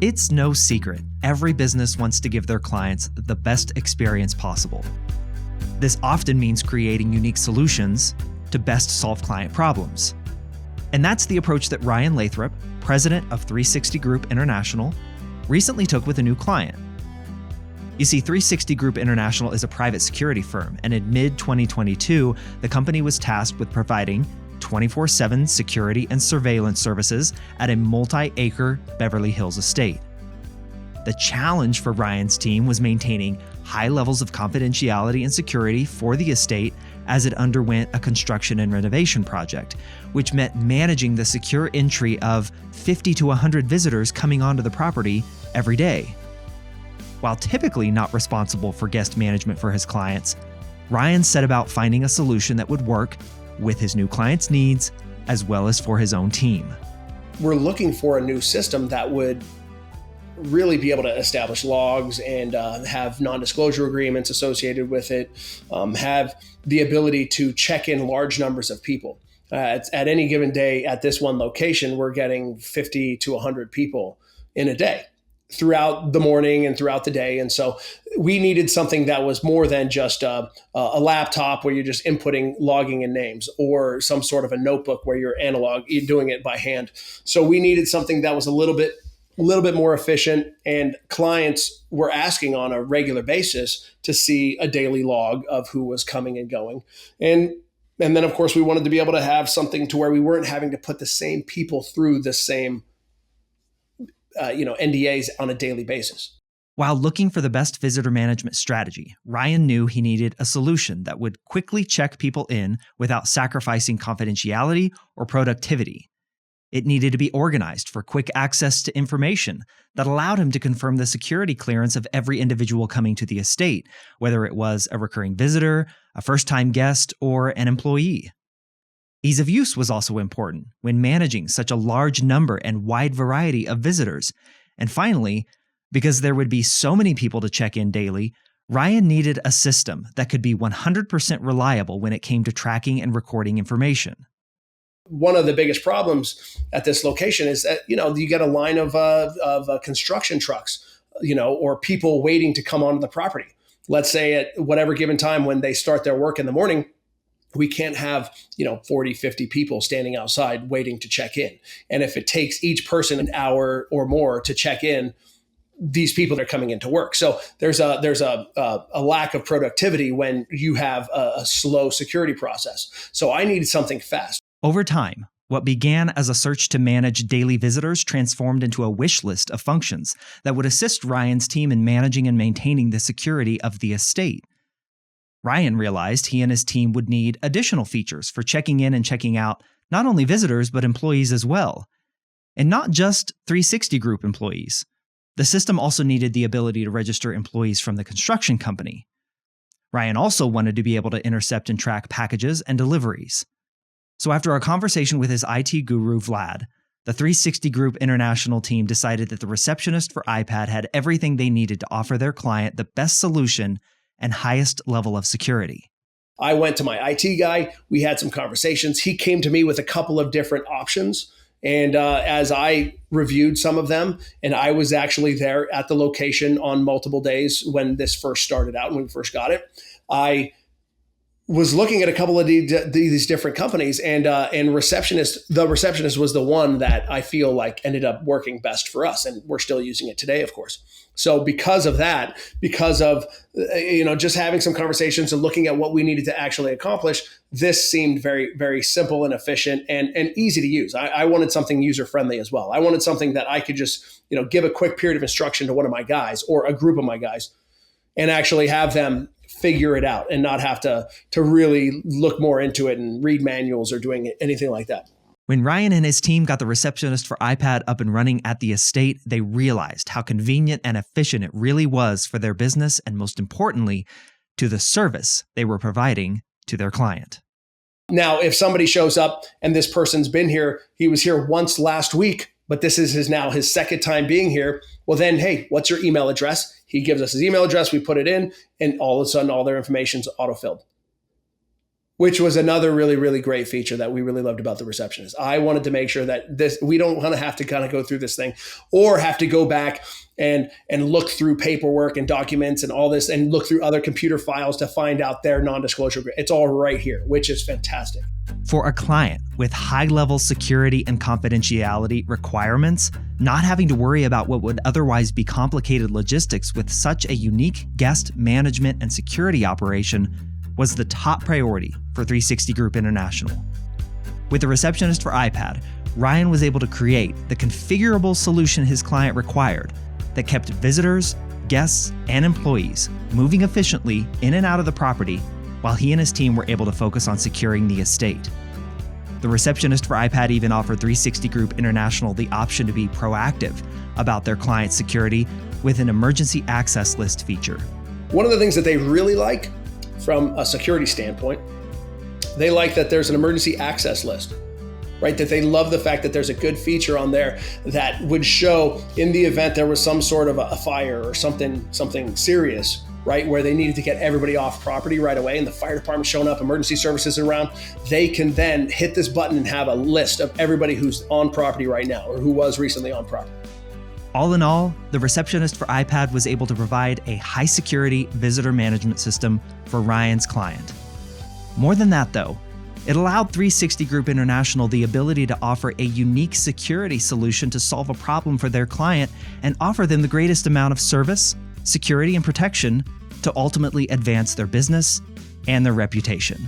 It's no secret, every business wants to give their clients the best experience possible. This often means creating unique solutions to best solve client problems. And that's the approach that Ryan Lathrop, president of 360 Group International, recently took with a new client. You see, 360 Group International is a private security firm, and in mid-2022, the company was tasked with providing 24/7 security and surveillance services at a multi-acre Beverly Hills estate. The challenge for Ryan's team was maintaining high levels of confidentiality and security for the estate as it underwent a construction and renovation project, which meant managing the secure entry of 50 to 100 visitors coming onto the property every day. While typically not responsible for guest management for his clients, Ryan set about finding a solution that would work with his new client's needs as well as for his own team. We're looking for a new system that would really be able to establish logs and have non-disclosure agreements associated with it, have the ability to check in large numbers of people. At any given day at this one location, we're getting 50 to 100 people in a day throughout the morning and throughout the day. And so we needed something that was more than just a laptop where you're just inputting logging and names, or some sort of a notebook where you're doing it by hand. So we needed something that was a little bit more efficient, and clients were asking on a regular basis to see a daily log of who was coming and going. And then, of course, we wanted to be able to have something to where we weren't having to put the same people through the same NDAs on a daily basis. While looking for the best visitor management strategy, Ryan knew he needed a solution that would quickly check people in without sacrificing confidentiality or productivity. It needed to be organized for quick access to information that allowed him to confirm the security clearance of every individual coming to the estate, whether it was a recurring visitor, a first-time guest, or an employee. Ease of use was also important when managing such a large number and wide variety of visitors. And finally, because there would be so many people to check in daily, Ryan needed a system that could be 100% reliable when it came to tracking and recording information. One of the biggest problems at this location is that, you get a line of construction trucks, or people waiting to come onto the property. Let's say at whatever given time when they start their work in the morning, we can't have, 40, 50 people standing outside waiting to check in. And if it takes each person an hour or more to check in, these people are coming into work. So there's a lack of productivity when you have a slow security process. So I needed something fast. Over time, what began as a search to manage daily visitors transformed into a wish list of functions that would assist Ryan's team in managing and maintaining the security of the estate. Ryan realized he and his team would need additional features for checking in and checking out not only visitors, but employees as well. And not just 360 Group employees. The system also needed the ability to register employees from the construction company. Ryan also wanted to be able to intercept and track packages and deliveries. So after a conversation with his IT guru, Vlad, the 360 Group International team decided that the Receptionist for iPad had everything they needed to offer their client the best solution and highest level of security. I went to my IT guy. We had some conversations. He came to me with a couple of different options. And as I reviewed some of them, and I was actually there at the location on multiple days when this first started out, when we first got it, I was looking at a couple of these different companies, and the Receptionist was the one that I feel like ended up working best for us, and we're still using it today, of course. So because of that, because of just having some conversations and looking at what we needed to actually accomplish, this seemed very, very simple and efficient and easy to use. I wanted something user friendly as well. I wanted something that I could just give a quick period of instruction to one of my guys or a group of my guys, and actually have them figure it out and not have to really look more into it and read manuals or doing anything like that. When Ryan and his team got the Receptionist for iPad up and running at the estate, they realized how convenient and efficient it really was for their business and, most importantly, to the service they were providing to their client. Now, if somebody shows up and this person's been here, he was here once last week, but this is now his second time being here, well then, hey, what's your email address? He gives us his email address, we put it in, and all of a sudden all their information's autofilled. which was another really, really great feature that we really loved about the Receptionist. I wanted to make sure that we don't want to have to kind of go through this thing or have to go back and look through paperwork and documents and all this and look through other computer files to find out their non-disclosure. It's all right here, which is fantastic. For a client with high-level security and confidentiality requirements, not having to worry about what would otherwise be complicated logistics with such a unique guest management and security operation was the top priority for 360 Group International. With the Receptionist for iPad, Ryan was able to create the configurable solution his client required that kept visitors, guests, and employees moving efficiently in and out of the property while he and his team were able to focus on securing the estate. The Receptionist for iPad even offered 360 Group International the option to be proactive about their client's security with an emergency access list feature. One of the things that they really like from a security standpoint, they like that there's an emergency access list, right? That they love the fact that there's a good feature on there that would show in the event there was some sort of a fire or something serious, right? Where they needed to get everybody off property right away and the fire department showing up, emergency services around, they can then hit this button and have a list of everybody who's on property right now or who was recently on property. All in all, the Receptionist for iPad was able to provide a high-security visitor management system for Ryan's client. More than that, though, it allowed 360 Group International the ability to offer a unique security solution to solve a problem for their client and offer them the greatest amount of service, security, and protection to ultimately advance their business and their reputation.